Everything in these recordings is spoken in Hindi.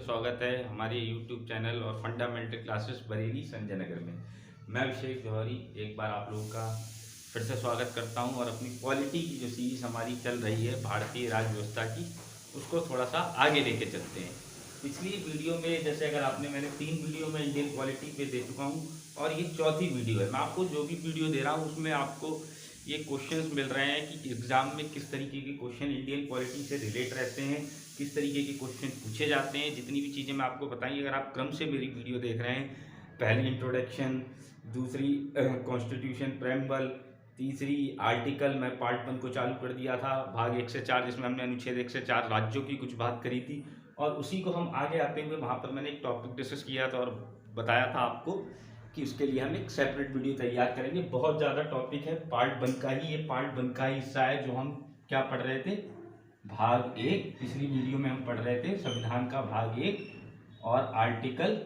स्वागत है हमारे YouTube चैनल और फंडामेंटल क्लासेस बरेली संजय नगर में। मैं अभिषेक जौहरी एक बार आप लोगों का फिर से स्वागत करता हूं और अपनी पॉलिटी की जो सीरीज़ हमारी चल रही है भारतीय राज्य व्यवस्था की, उसको थोड़ा सा आगे लेके चलते हैं। पिछली वीडियो में जैसे अगर मैंने 3 वीडियो में इंडियन पॉलिटी पे दे चुका हूँ और ये चौथी वीडियो है। मैं आपको जो भी वीडियो दे रहा हूँ उसमें आपको ये क्वेश्चंस मिल रहे हैं कि एग्ज़ाम में किस तरीके के क्वेश्चन इंडियन पॉलिटी से रिलेट रहते हैं, किस तरीके के क्वेश्चन पूछे जाते हैं। जितनी भी चीज़ें मैं आपको बताई, अगर आप क्रम से मेरी वीडियो देख रहे हैं, पहली इंट्रोडक्शन, दूसरी कॉन्स्टिट्यूशन प्रेम्बल, तीसरी आर्टिकल, मैं पार्ट 1 को चालू कर दिया था भाग 1 से 4 जिसमें हमने अनुच्छेद 1 से 4 राज्यों की कुछ बात करी थी और उसी को हम आगे आते हुए वहाँ पर मैंने एक टॉपिक डिस्कस किया था और बताया था आपको कि उसके लिए हम एक सेपरेट वीडियो तैयार करेंगे। बहुत ज़्यादा टॉपिक है, पार्ट 1 का ही, ये पार्ट 1 का ही हिस्सा है जो हम क्या पढ़ रहे थे, भाग 1। पिछली वीडियो में हम पढ़ रहे थे संविधान का भाग 1 और आर्टिकल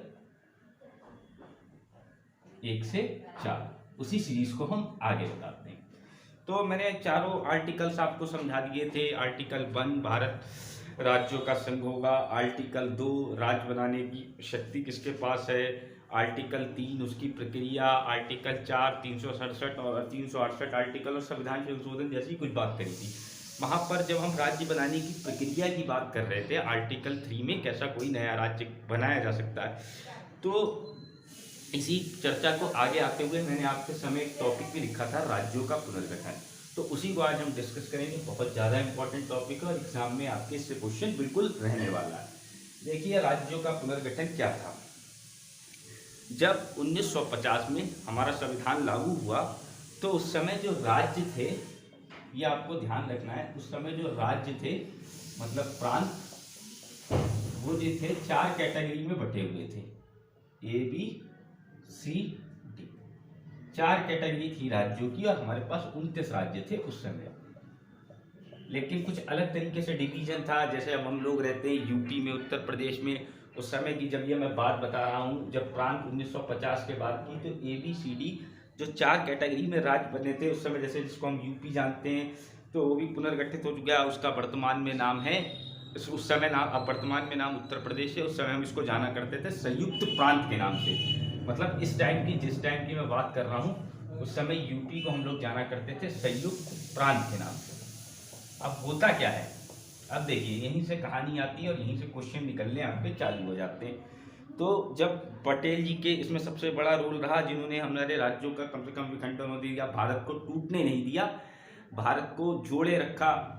1 से 4, उसी सीरीज को हम आगे बताते हैं। तो मैंने चारों आर्टिकल्स आपको समझा दिए थे। आर्टिकल 1 भारत राज्यों का संघ होगा, आर्टिकल 2 राज्य बनाने की शक्ति किसके पास है, आर्टिकल 3 उसकी प्रक्रिया, आर्टिकल 4 367 और 368 आर्टिकल और संविधान संशोधन जैसी कुछ बात करी थी। वहाँ पर जब हम राज्य बनाने की प्रक्रिया की बात कर रहे थे, आर्टिकल 3 में कैसा कोई नया राज्य बनाया जा सकता है, तो इसी चर्चा को आगे आते हुए मैंने आपके समय एक टॉपिक भी लिखा था, राज्यों का पुनर्गठन। तो उसी को आज हम डिस्कस करेंगे। बहुत ज़्यादा इंपॉर्टेंट टॉपिक है और एग्जाम में आपके इससे क्वेश्चन बिल्कुल रहने वाला है। देखिए, राज्यों का पुनर्गठन क्या था। जब 1950 में हमारा संविधान लागू हुआ तो उस समय जो राज्य थे, ये आपको ध्यान रखना है, उस समय जो राज्य थे मतलब प्रांत, वो जो थे 4 कैटेगरी में बटे हुए थे, A B C D, 4 category थी राज्यों की और हमारे पास 29 राज्य थे उस समय। लेकिन कुछ अलग तरीके से डिवीजन था। जैसे अब हम लोग रहते हैं यूपी में, उत्तर प्रदेश में, उस समय की जब ये मैं बात बता रहा हूँ, जब प्रांत 1950 के बाद की, तो ABCD जो 4 कैटेगरी में राज्य बने थे उस समय, जैसे जिसको हम यूपी जानते हैं, तो वो भी पुनर्गठित हो चुका है। उसका वर्तमान में नाम है, उस समय नाम, अब वर्तमान में नाम उत्तर प्रदेश है, उस समय हम इसको जाना करते थे संयुक्त प्रांत के नाम से। मतलब इस टाइम की, जिस टाइम की मैं बात कर रहा हूँ, उस समय यूपी को हम लोग जाना करते थे संयुक्त प्रांत के नाम से। अब होता क्या है, अब देखिए, यहीं से कहानी आती है और यहीं से क्वेश्चन निकलने आपके चालू हो जाते हैं। तो जब पटेल जी के इसमें सबसे बड़ा रोल रहा, जिन्होंने हमारे राज्यों का कम से कम विखंडन होने दिया, भारत को टूटने नहीं दिया, भारत को जोड़े रखा,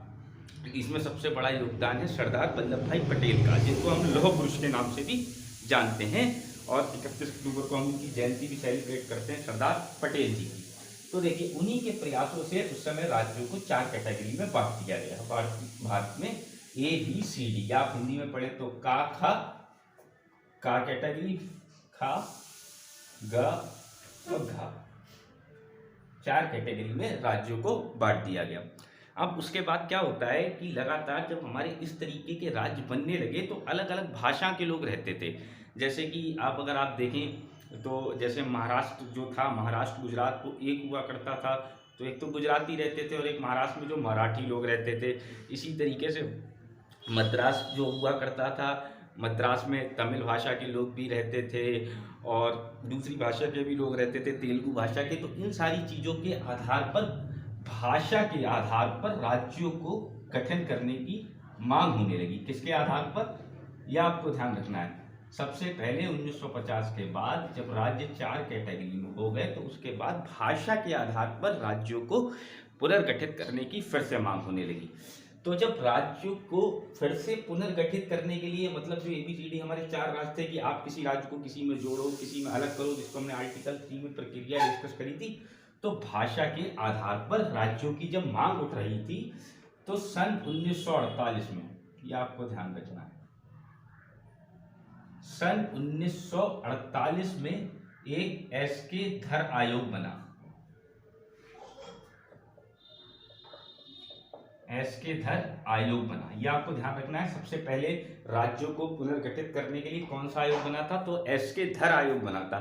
इसमें सबसे बड़ा योगदान है सरदार वल्लभ भाई पटेल का, जिनको हम लौह पुरुष के नाम से भी जानते हैं और 31 अक्टूबर को हम उनकी जयंती भी सेलिब्रेट करते हैं, सरदार पटेल जी की। तो देखिए, उन्हीं के प्रयासों से उस समय राज्यों को 4 कैटेगरी में बांट दिया गया। भारत में ABCD, या आप हिंदी में पढ़े तो का कैटेगरी, खा, ग और घा, 4 कैटेगरी में राज्यों को बांट दिया गया। अब उसके बाद क्या होता है कि लगातार जब हमारे इस तरीके के राज्य बनने लगे तो अलग अलग भाषा के लोग रहते थे। जैसे कि अगर आप देखें तो जैसे महाराष्ट्र जो था, महाराष्ट्र गुजरात को एक हुआ करता था, तो एक तो गुजराती रहते थे और एक महाराष्ट्र में जो मराठी लोग रहते थे। इसी तरीके से मद्रास जो हुआ करता था, मद्रास में तमिल भाषा के लोग भी रहते थे और दूसरी भाषा के भी लोग रहते थे, तेलुगु भाषा के। तो इन सारी चीज़ों के आधार पर, भाषा के आधार पर राज्यों को गठन करने की मांग होने लगी। किसके आधार पर, यह आपको ध्यान रखना है। सबसे पहले 1950 के बाद जब राज्य 4 कैटेगरी में हो गए तो उसके बाद भाषा के आधार पर राज्यों को पुनर्गठित करने की फिर से मांग होने लगी। तो जब राज्यों को फिर से पुनर्गठित करने के लिए, मतलब जो ABCD हमारे 4 राज्य थे कि आप किसी राज्य को किसी में जोड़ो, किसी में अलग करो, जिसको हमने आर्टिकल 3 में प्रक्रिया डिस्कस करी थी, तो भाषा के आधार पर राज्यों की जब मांग उठ रही थी तो सन 1948 में, यह आपको ध्यान रखना है, सन 1948 में एक SK धर आयोग बना। SK धर आयोग बना, यह आपको ध्यान रखना है। सबसे पहले राज्यों को पुनर्गठित करने के लिए कौन सा आयोग बना था, तो SK धर आयोग बना था।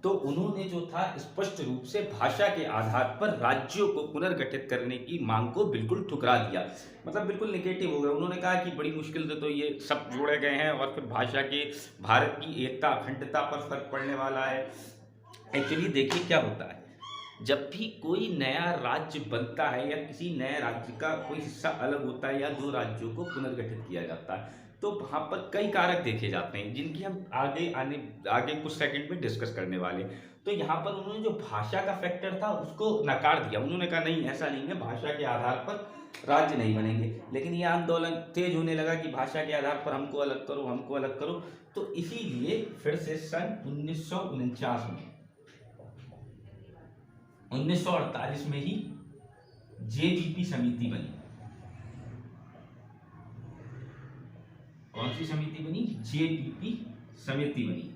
तो उन्होंने जो था स्पष्ट रूप से भाषा के आधार पर राज्यों को पुनर्गठित करने की मांग को बिल्कुल ठुकरा दिया, मतलब बिल्कुल निगेटिव हो गया। उन्होंने कहा कि बड़ी मुश्किल से तो ये सब जोड़े गए हैं और फिर भाषा के भारत की एकता अखंडता पर फर्क पड़ने वाला है। एक्चुअली देखिए क्या होता है, जब भी कोई नया राज्य बनता है या किसी नए राज्य का कोई हिस्सा अलग होता है या दो राज्यों को पुनर्गठित किया जाता है, तो वहाँ पर कई कारक देखे जाते हैं जिनकी हम आगे कुछ सेकंड में डिस्कस करने वाले। तो यहाँ पर उन्होंने जो भाषा का फैक्टर था उसको नकार दिया। उन्होंने कहा नहीं, ऐसा नहीं है, भाषा के आधार पर राज्य नहीं बनेंगे। लेकिन ये आंदोलन तेज होने लगा कि भाषा के आधार पर हमको अलग करो, हमको अलग करो। तो इसीलिए फिर से सन 1949 में 1948 में ही जेबीपी समिति बनी। कौन सी समिति बनी? जेबीपी समिति बनी।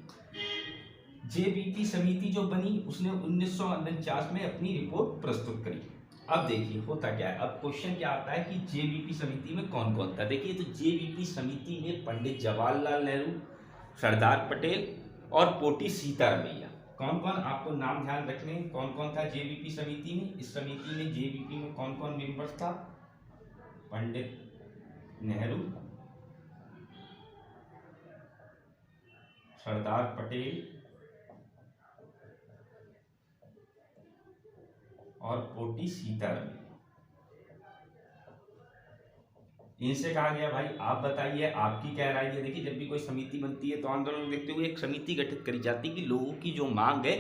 जेबीपी समिति जो बनी उसने 1949 में अपनी रिपोर्ट प्रस्तुत करी। अब देखिए होता क्या है, अब क्वेश्चन क्या आता है कि जेबीपी समिति में कौन कौन था। देखिए तो जेबीपी समिति में पंडित जवाहरलाल नेहरू, सरदार पटेल और पोटी सीतारमैया, कौन कौन आपको नाम ध्यान रखने, कौन कौन था जेबीपी समिति में। इस समिति में जेबीपी में कौन कौन मेंबर्स था? पंडित नेहरू, सरदार पटेल और पोटी सीतारमैया। इनसे कहा गया भाई आप बताइए आपकी क्या राय है। देखिए जब भी कोई समिति बनती है तो आंदोलन देखते हुए एक समिति गठित करी जाती है कि लोगों की जो मांग है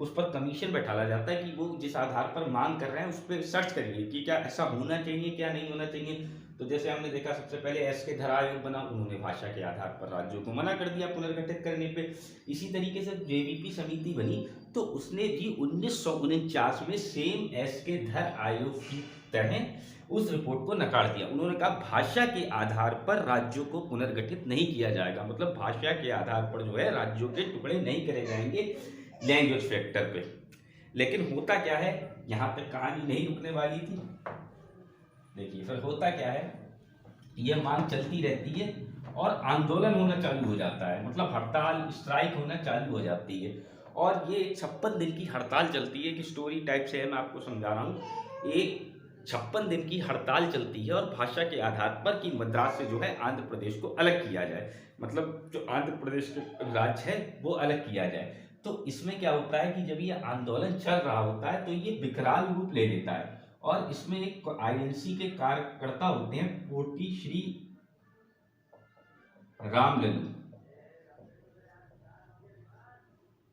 उस पर कमीशन बैठाला जाता है कि वो जिस आधार पर मांग कर रहे हैं उस पर सर्च करिए कि क्या ऐसा होना चाहिए, क्या नहीं होना चाहिए। तो जैसे हमने देखा सबसे पहले एसके धर आयोग बना, उन्होंने भाषा के आधार पर राज्यों को मना कर दिया पुनर्गठित करने पे। इसी तरीके से जेबीपी समिति बनी तो उसने भी 1949 में सेम एसके धर आयोग की तरह उस रिपोर्ट को नकार दिया। उन्होंने कहा भाषा के आधार पर राज्यों को पुनर्गठित नहीं किया जाएगा, मतलब भाषा के आधार पर जो है राज्यों के टुकड़े नहीं करे जाएंगे लैंग्वेज फैक्टर पे। लेकिन होता क्या है, यहाँ पे कहानी नहीं रुकने वाली थी। देखिए फिर होता क्या है, ये मांग चलती रहती है और आंदोलन होना चालू हो जाता है, मतलब हड़ताल स्ट्राइक होना चालू हो जाती है। और ये 56 दिन की हड़ताल चलती है कि स्टोरी टाइप से है, मैं आपको समझा रहा हूँ। एक 56 दिन की हड़ताल चलती है और भाषा के आधार पर कि मद्रास से जो है आंध्र प्रदेश को अलग किया जाए, मतलब जो आंध्र प्रदेश के राज्य है वो अलग किया जाए। तो इसमें क्या होता है कि जब ये आंदोलन चल रहा होता है तो ये विकराल रूप ले लेता है और इसमें एक आईएनसी के कार्यकर्ता होते हैं पोटी श्री रामलल्लू,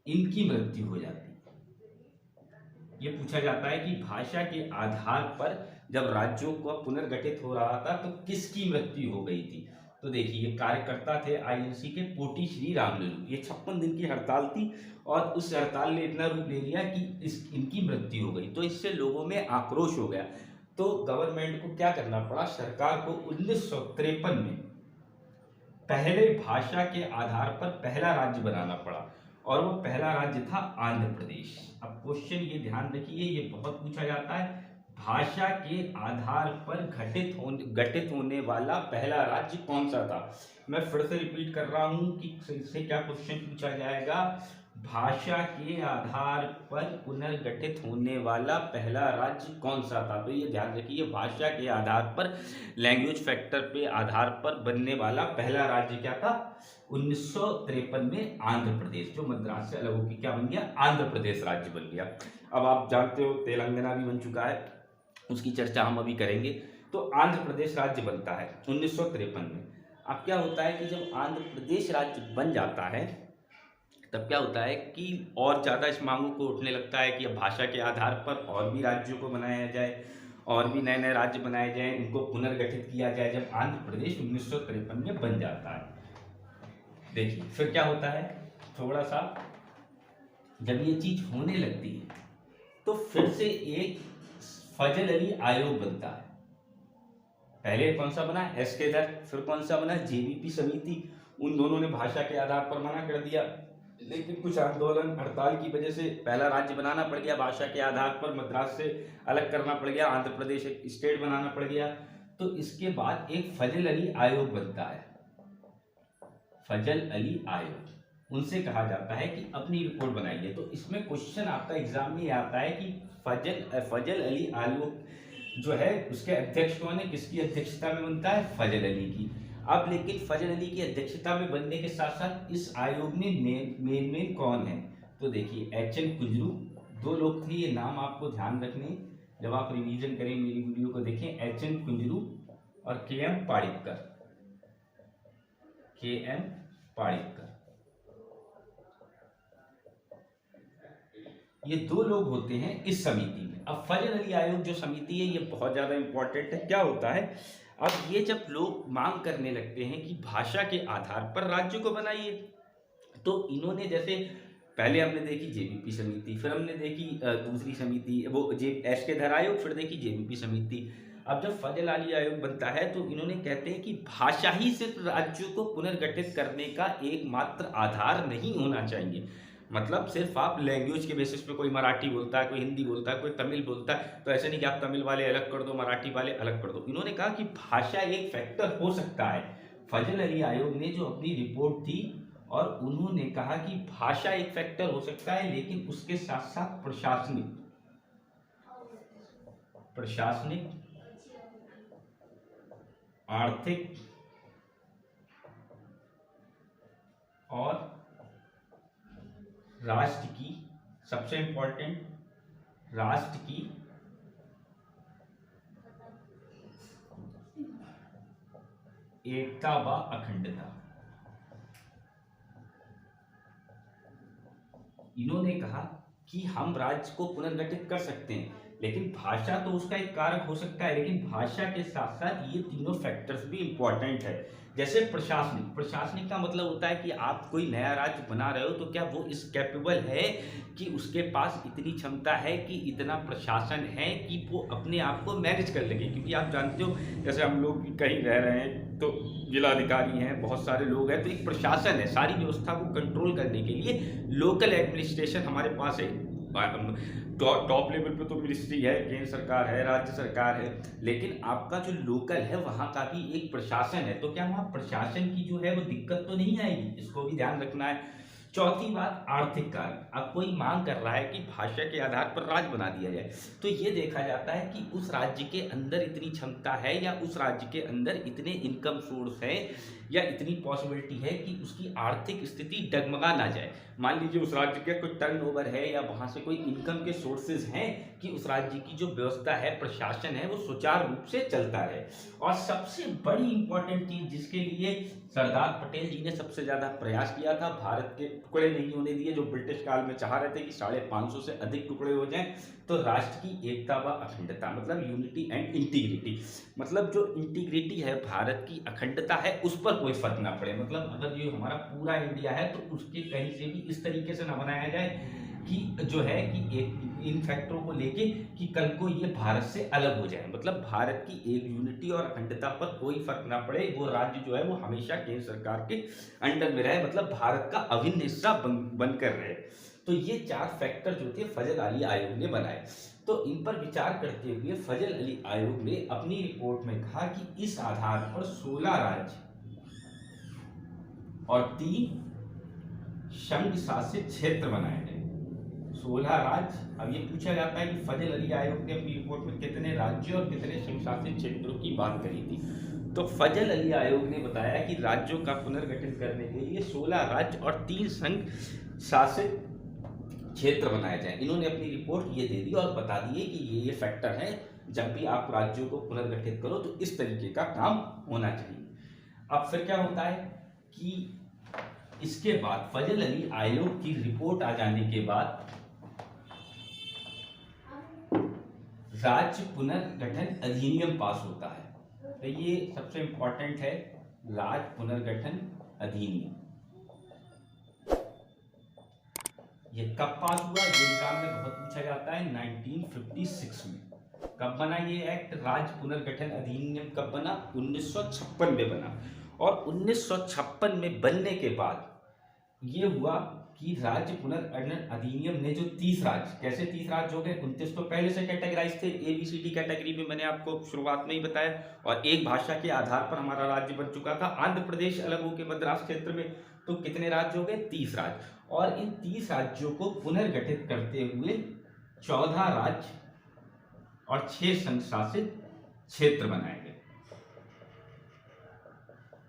इनकी मृत्यु हो जाती है। ये पूछा जाता है कि भाषा के आधार पर जब राज्यों को पुनर्गठित हो रहा था तो किसकी मृत्यु हो गई थी। तो देखिए ये कार्यकर्ता थे आईएनसी के पोटी श्री रामलल्लू। ये 56 दिन की हड़ताल थी और उस हड़ताल ने इतना रूप ले लिया कि इनकी मृत्यु हो गई। तो इससे लोगों में आक्रोश हो गया। तो गवर्नमेंट को क्या करना पड़ा, सरकार को 1953 में पहले भाषा के आधार पर पहला राज्य बनाना पड़ा और वो पहला राज्य था आंध्र प्रदेश। अब क्वेश्चन ये ध्यान रखिए, ये बहुत पूछा जाता है, भाषा के आधार पर गठित होने वाला पहला राज्य कौन सा था। मैं फिर से रिपीट कर रहा हूं कि इससे क्या क्वेश्चन पूछा जाएगा, भाषा के आधार पर पुनर्गठित होने वाला पहला राज्य कौन सा था। तो ये ध्यान रखिए भाषा के आधार पर लैंग्वेज फैक्टर पे आधार पर बनने वाला पहला राज्य क्या था, 1953 में आंध्र प्रदेश, जो मद्रास से अलग होकर क्या बन गया, आंध्र प्रदेश राज्य बन गया। अब आप जानते हो तेलंगाना भी बन चुका है, उसकी चर्चा हम अभी करेंगे। तो आंध्र प्रदेश राज्य बनता है 1953 में। अब क्या होता है कि जब आंध्र प्रदेश राज्य बन जाता है तब क्या होता है कि और ज़्यादा इस मांगों को उठने लगता है कि अब भाषा के आधार पर और भी राज्यों को बनाया जाए और भी नए नए राज्य बनाए जाएं, उनको पुनर्गठित किया जाए। जब आंध्र प्रदेश 1953 में बन जाता है, देखिए फिर क्या होता है, थोड़ा सा जब ये चीज होने लगती है तो फिर से एक फजल अली आयोग बनता है। पहले कौन सा बना, एसके धर, फिर कौन सा बना, जेबीपी समिति। उन दोनों ने भाषा के आधार पर मना कर दिया, लेकिन कुछ आंदोलन हड़ताल की वजह से पहला राज्य बनाना पड़ गया, भाषा के आधार पर मद्रास से अलग करना पड़ गया, आंध्र प्रदेश एक स्टेट बनाना पड़ गया। तो इसके बाद एक फजल अली आयोग बनता है, फजल अली आयोग। उनसे कहा जाता है कि अपनी रिपोर्ट बनाइए। तो इसमें क्वेश्चन आपका एग्जाम में आता है कि फजल अली आयोग जो है उसके अध्यक्ष कौन है, किसकी अध्यक्षता में बनता है, फजल अली की। अब लेकिन फजल अली की अध्यक्षता में बनने के साथ साथ इस आयोग में मेन कौन है, तो देखिए एच.एन. कुंजरू, दो लोग थे, ये नाम आपको ध्यान रखने जब आप रिवीजन करें मेरी वीडियो को देखें। एच.एन. कुंजरू और के.एम. पाड़िक्कर, के.एम. पाड़िक्कर, ये दो लोग होते हैं इस समिति में। अब फजल अली आयोग जो समिति है ये बहुत ज़्यादा इंपॉर्टेंट है। क्या होता है, अब ये जब लोग मांग करने लगते हैं कि भाषा के आधार पर राज्य को बनाइए, तो इन्होंने जैसे पहले हमने देखी जेबीपी समिति, फिर हमने देखी दूसरी समिति वो एस.के. आयोग, फिर देखी जेबीपी समिति। अब जब फजल अली आयोग बनता है तो इन्होंने कहते हैं कि भाषा ही सिर्फ राज्यों को पुनर्गठित करने का एकमात्र आधार नहीं होना चाहिए। मतलब सिर्फ आप लैंग्वेज के बेसिस पे कोई मराठी बोलता है, कोई हिंदी बोलता है, कोई तमिल बोलता है, तो ऐसे नहीं कि आप तमिल वाले अलग कर दो, मराठी वाले अलग कर दो। इन्होंने कहा कि भाषा एक फैक्टर हो सकता है। फजल अली आयोग ने जो अपनी रिपोर्ट दी और उन्होंने कहा कि भाषा एक फैक्टर हो सकता है, लेकिन उसके साथ साथ प्रशासनिक, आर्थिक और राष्ट्र की, सबसे इंपॉर्टेंट, राष्ट्र की एकता व अखंडता। इन्होंने कहा कि हम राज्य को पुनर्गठित कर सकते हैं, लेकिन भाषा तो उसका एक कारक हो सकता है, लेकिन भाषा के साथ साथ ये तीनों फैक्टर्स भी इंपॉर्टेंट है। जैसे प्रशासनिक का मतलब होता है कि आप कोई नया राज्य बना रहे हो तो क्या वो इस कैपेबल है कि उसके पास इतनी क्षमता है कि इतना प्रशासन है कि वो अपने आप को मैनेज कर लेंगे। क्योंकि आप जानते हो जैसे हम लोग कहीं रह रहे हैं तो जिलाधिकारी हैं, बहुत सारे लोग हैं, तो एक प्रशासन है, सारी व्यवस्था को कंट्रोल करने के लिए लोकल एडमिनिस्ट्रेशन हमारे पास है। टॉप लेवल पे तो मिनिस्ट्री है, केंद्र सरकार है, राज्य सरकार है, लेकिन आपका जो लोकल है वहाँ का भी एक प्रशासन है। तो क्या वहाँ प्रशासन की जो है वो दिक्कत तो नहीं आएगी, इसको भी ध्यान रखना है। चौथी बात, आर्थिक कार्य। अब कोई मांग कर रहा है कि भाषा के आधार पर राज्य बना दिया जाए, तो ये देखा जाता है कि उस राज्य के अंदर इतनी क्षमता है या उस राज्य के अंदर इतने इनकम सोर्स है या इतनी पॉसिबिलिटी है कि उसकी आर्थिक स्थिति डगमगा ना जाए। मान लीजिए उस राज्य का कोई टर्नओवर है या वहाँ से कोई इनकम के सोर्सेज हैं कि उस राज्य की जो व्यवस्था है, प्रशासन है, वो सुचारू रूप से चलता रहे। और सबसे बड़ी इंपॉर्टेंट चीज जिसके लिए सरदार पटेल जी ने सबसे ज्यादा प्रयास किया था, भारत के टुकड़े नहीं होने दिए, जो ब्रिटिश काल में चाह रहे थे कि 550 से अधिक टुकड़े हो जाएं, तो राष्ट्र की एकता व अखंडता, मतलब यूनिटी एंड इंटीग्रिटी, मतलब जो इंटीग्रिटी है, भारत की अखंडता है, उस पर कोई फर्क ना पड़े। मतलब अगर ये हमारा पूरा इंडिया है तो उसके कहीं से भी इस तरीके से ना बनाया जाए कि जो है कि एक इन फैक्टरों को लेके कि कल को ये भारत से अलग हो जाए। मतलब भारत की एक यूनिटी और अखंडता पर कोई फर्क ना पड़े, वो राज्य जो है वो हमेशा केंद्र सरकार के अंडर में रहे, मतलब भारत का अभिन्न हिस्सा बनकर रहे। तो ये 4 फैक्टर जो थे फजल अली आयोग ने बनाए। तो इन पर विचार करते हुए फजल अली आयोग ने अपनी रिपोर्ट में कहा कि इस आधार पर 16 राज्य और 3 संघ शासित क्षेत्र बनाए गए। 16 राज्य। अब ये पूछा जाता है कि फजल अली आयोग ने अपनी रिपोर्ट में कितने राज्यों और कितने संघ शासित क्षेत्रों की बात करी थी। तो फजल अली आयोग ने बताया कि राज्यों का पुनर्गठन करने के लिए 16 राज्य और 3 संघ शासित क्षेत्र बनाए जाए। इन्होंने अपनी रिपोर्ट ये दे दी और बता दिए कि ये फैक्टर है, जब भी आप राज्यों को पुनर्गठित करो तो इस तरीके का काम होना चाहिए। अब फिर क्या होता है कि इसके बाद फजल अली आयोग की रिपोर्ट आ जाने के बाद राज्य पुनर्गठन अधिनियम पास होता है। तो ये सबसे इंपॉर्टेंट है, राज्य पुनर्गठन अधिनियम। ये कब पास हुआ, ये एग्जाम में बहुत पूछा जाता है। 1956 में। कब बना ये एक्ट, राज्य पुनर्गठन अधिनियम कब बना, 1956 में बना। और 1956 में बनने के बाद ये हुआ कि राज्य पुनर्गठन अधिनियम ने जो 30 राज्य, कैसे 30 राज्य हो गए, 29 तो पहले से कैटेगराइज थे, ABCD कैटेगरी में मैंने आपको शुरुआत में ही बताया, और एक भाषा के आधार पर हमारा राज्य बन चुका था। आंध्र प्रदेश अलग होकर मद्रास क्षेत्र में तो कितने राज्य हो गए? 30 राज्य। और इन 30 राज्यों को पुनर्गठित करते हुए 14 राज्य और 6 संघ शासित क्षेत्र बनाए गए।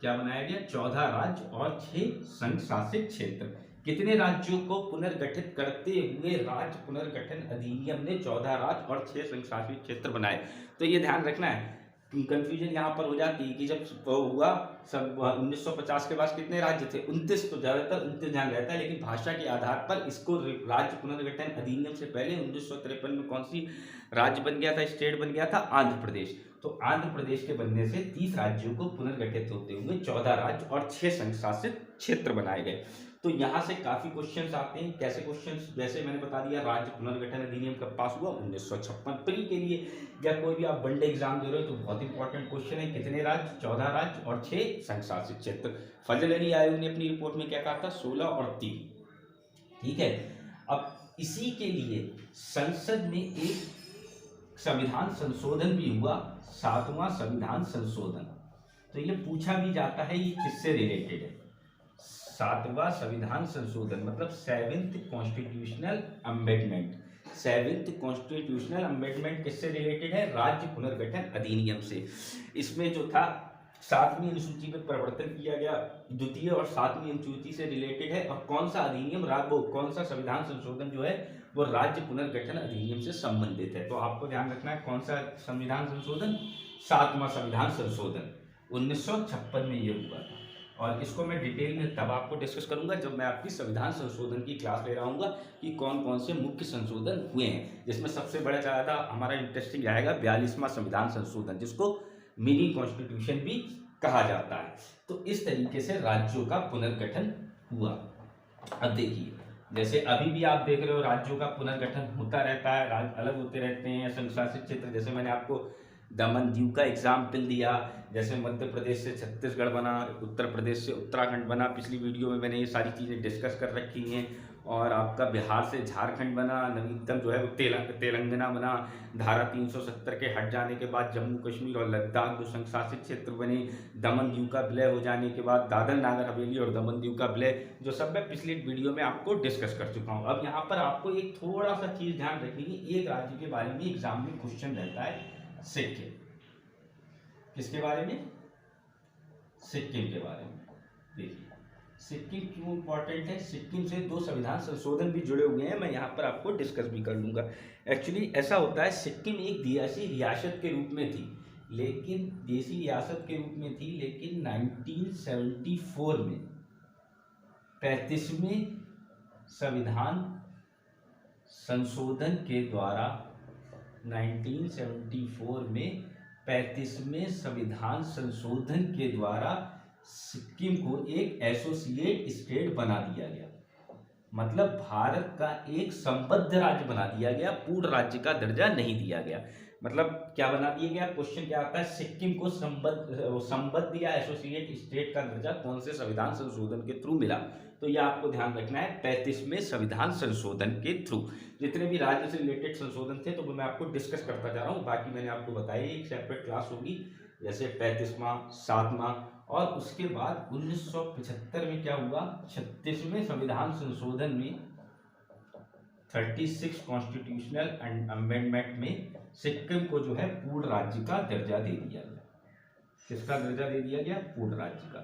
क्या बनाया गया? 14 राज्य और 6 संघ शासित क्षेत्र। कितने राज्यों को पुनर्गठित करते हुए राज्य पुनर्गठन अधिनियम ने 14 राज्य और 6 संघ शासित क्षेत्र बनाए। तो ये ध्यान रखना है, कंफ्यूजन यहाँ पर हो जाती है कि जब हुआ सब 1950 के बाद कितने राज्य थे? 29। तो ज्यादातर 29 ध्यान रहता है, लेकिन भाषा के आधार पर इसको राज्य पुनर्गठन अधिनियम से पहले 1953 में कौन सी राज्य बन गया था, स्टेट बन गया था? आंध्र प्रदेश। तो आंध्र प्रदेश के बनने से 30 राज्यों को पुनर्गठित होते हुए 14 राज्य और 6 संघ शासित क्षेत्र बनाए गए। तो यहाँ से काफी क्वेश्चंस आते हैं। कैसे क्वेश्चंस? जैसे मैंने बता दिया, राज्य पुनर्गठन अधिनियम कब पास हुआ? 1956। प्री के लिए या कोई भी आप वनडे एग्जाम दे रहे हो तो बहुत इंपॉर्टेंट क्वेश्चन है। कितने राज्य? 14 राज्य और 6 संघ शासित क्षेत्र। फजल अली आयोग ने अपनी रिपोर्ट में क्या कहा था? 16 और 3। ठीक है। अब इसी के लिए संसद में एक संविधान संशोधन भी हुआ, 7वां संविधान संशोधन। तो ये पूछा भी जाता है ये किससे रिलेटेड है? 7वां संविधान संशोधन मतलब 7th constitutional amendment. 7th constitutional amendment किससे रिलेटेड है? राज्य पुनर्गठन अधिनियम से। इसमें जो था 7वीं अनुसूची में परिवर्तन किया गया, द्वितीय और 7वीं अनुसूची से रिलेटेड है। और कौन सा अधिनियम, वो कौन सा संविधान संशोधन जो है वो राज्य पुनर्गठन अधिनियम से संबंधित है। तो आपको ध्यान रखना है कौन सा संविधान संशोधन? 7वां संविधान संशोधन 1956 में ये हुआ था। और इसको मैं डिटेल में तब आपको डिस्कस करूंगा जब मैं आपकी संविधान संशोधन की क्लास ले रहा हूँ कि कौन कौन से मुख्य संशोधन हुए हैं, जिसमें सबसे बड़ा ज़्यादा हमारा इंटरेस्टिंग आएगा 42वां संविधान संशोधन, जिसको मिनी कॉन्स्टिट्यूशन भी कहा जाता है। तो इस तरीके से राज्यों का पुनर्गठन हुआ। अब देखिए, जैसे अभी भी आप देख रहे हो राज्यों का पुनर्गठन होता रहता है, राज्य अलग होते रहते हैं, संघ शासित क्षेत्र। जैसे मैंने आपको दमन दीव का एग्जाम्पल दिया, जैसे मध्य प्रदेश से छत्तीसगढ़ बना, उत्तर प्रदेश से उत्तराखंड बना। पिछली वीडियो में मैंने ये सारी चीज़ें डिस्कस कर रखी हैं। और आपका बिहार से झारखंड बना, नवीनतम जो है वो तेलंगाना बना। धारा 370 के हट जाने के बाद जम्मू कश्मीर और लद्दाख जो संघ शासित क्षेत्र बने। दमन दीव का विलय हो जाने के बाद दादर नागर हवेली और दमन दीव का विलय, जो सब मैं पिछली वीडियो में आपको डिस्कस कर चुका हूँ। अब यहाँ पर आपको एक थोड़ा सा चीज़ ध्यान रखनी है, एक राज्य के बारे में एग्जाम में क्वेश्चन रहता है, सिक्किम। किसके बारे में? सिक्किम के बारे में। देखिए सिक्किम क्यों इंपॉर्टेंट है? सिक्किम से 2 संविधान संशोधन भी जुड़े हुए हैं, मैं यहाँ पर आपको डिस्कस भी कर लूँगा। एक्चुअली ऐसा होता है, सिक्किम एक देशी रियासत के रूप में थी, लेकिन देशी रियासत के रूप में थी, लेकिन 1974 में 35वें संविधान संशोधन के द्वारा 1974 में 35वें संविधान संशोधन के द्वारा सिक्किम को एक एसोसिएट स्टेट बना दिया गया। मतलब भारत का एक संबद्ध राज्य बना दिया गया, पूर्ण राज्य का दर्जा नहीं दिया गया। मतलब क्या बना दिया गया? क्वेश्चन क्या आता है, सिक्किम को संबद्ध या एसोसिएट स्टेट का दर्जा कौन से संविधान संशोधन के थ्रू मिला? तो यह आपको ध्यान रखना है, 35वें संविधान संशोधन के थ्रू। जितने भी राज्य से रिलेटेड संशोधन थे तो वो मैं आपको डिस्कस करता जा रहा हूँ। बाकी मैंने आपको बताया एक सेपरेट क्लास होगी, जैसे 35वां, 7वां। और उसके बाद 1975 में क्या हुआ? 36वें संविधान संशोधन में 36 कॉन्स्टिट्यूशनल अमेंडमेंट में सिक्किम को जो है पूर्ण राज्य का दर्जा दे दिया गया। किसका दर्जा दे दिया गया? पूर्ण राज्य का।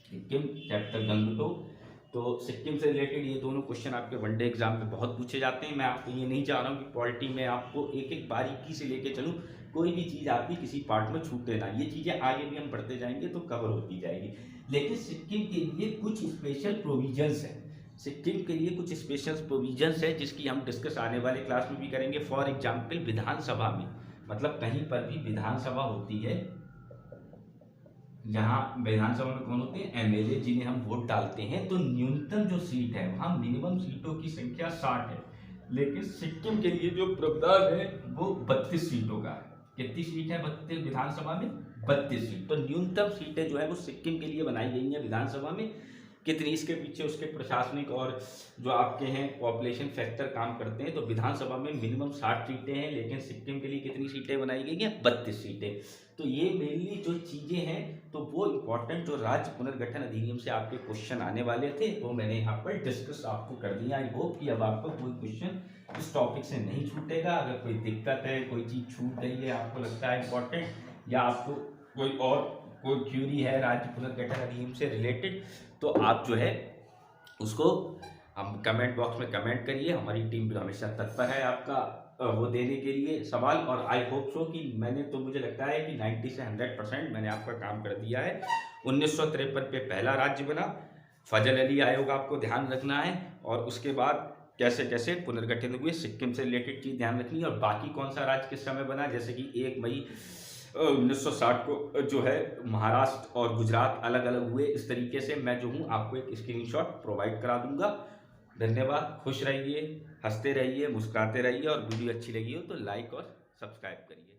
सिक्किम कैपिटल गंगटोक। तो सिक्किम से रिलेटेड ये दोनों क्वेश्चन आपके वनडे एग्जाम में बहुत पूछे जाते हैं। मैं आपको ये नहीं चाह रहा हूँ कि पॉलिटी में आपको एक एक बारीकी से लेके चलूँ, कोई भी चीज़ आपकी किसी पार्ट में छूटे ना। ये चीज़ें आगे भी हम बढ़ते जाएंगे तो कवर होती जाएगी। लेकिन सिक्किम के लिए कुछ स्पेशल प्रोविजंस हैं, सिक्किम के लिए कुछ स्पेशल प्रोविजंस है जिसकी हम डिस्कस आने वाले क्लास में भी करेंगे। फॉर एग्जाम्पल विधानसभा में, मतलब कहीं पर भी विधानसभा होती है, जहाँ विधानसभा में कौन होते हैं? एमएलए, जिन्हें हम वोट डालते हैं। तो न्यूनतम जो सीट है वहाँ मिनिमम सीटों की संख्या 60 है, लेकिन सिक्किम के लिए जो प्रावधान है वो 32 सीटों का है। कितनी सीट है? 32 विधानसभा में 32 सीट। तो न्यूनतम सीटें जो है वो सिक्किम के लिए बनाई गई हैं विधानसभा में। कितनी इसके पीछे उसके प्रशासनिक और जो आपके हैं पॉपुलेशन फैक्टर काम करते हैं। तो विधानसभा में मिनिमम 60 सीटें हैं, लेकिन सिक्किम के लिए कितनी सीटें बनाई गई हैं? 32 सीटें। तो ये मेनली जो चीज़ें हैं तो वो इम्पोर्टेंट जो राज्य पुनर्गठन अधिनियम से आपके क्वेश्चन आने वाले थे वो मैंने यहाँ पर डिस्कस आपको कर दिया। आई होप कि अब आपको कोई क्वेश्चन इस टॉपिक से नहीं छूटेगा। अगर कोई दिक्कत है, कोई चीज़ छूट गई है, आपको लगता है इम्पोर्टेंट, या आपको कोई क्यूरी है राज्य पुनर्गठन अधिनियम से रिलेटेड, तो आप जो है उसको हम कमेंट बॉक्स में कमेंट करिए। हमारी टीम भी हमेशा तत्पर है आपका वो देने के लिए सवाल। और आई होप सो कि मैंने तो मुझे लगता है कि 90 से 100% मैंने आपका काम कर दिया है। 1953 पे पहला राज्य बना, फजल अली आयोग आपको ध्यान रखना है, और उसके बाद कैसे कैसे पुनर्गठन हुए, सिक्किम से रिलेटेड चीज़ ध्यान रखनी है। और बाकी कौन सा राज्य किस समय बना, जैसे कि 1 मई 1960 को जो है महाराष्ट्र और गुजरात अलग अलग हुए। इस तरीके से मैं जो हूँ आपको एक स्क्रीनशॉट प्रोवाइड करा दूंगा। धन्यवाद। खुश रहिए, हंसते रहिए, मुस्कुराते रहिए, और वीडियो अच्छी लगी हो तो लाइक और सब्सक्राइब करिए।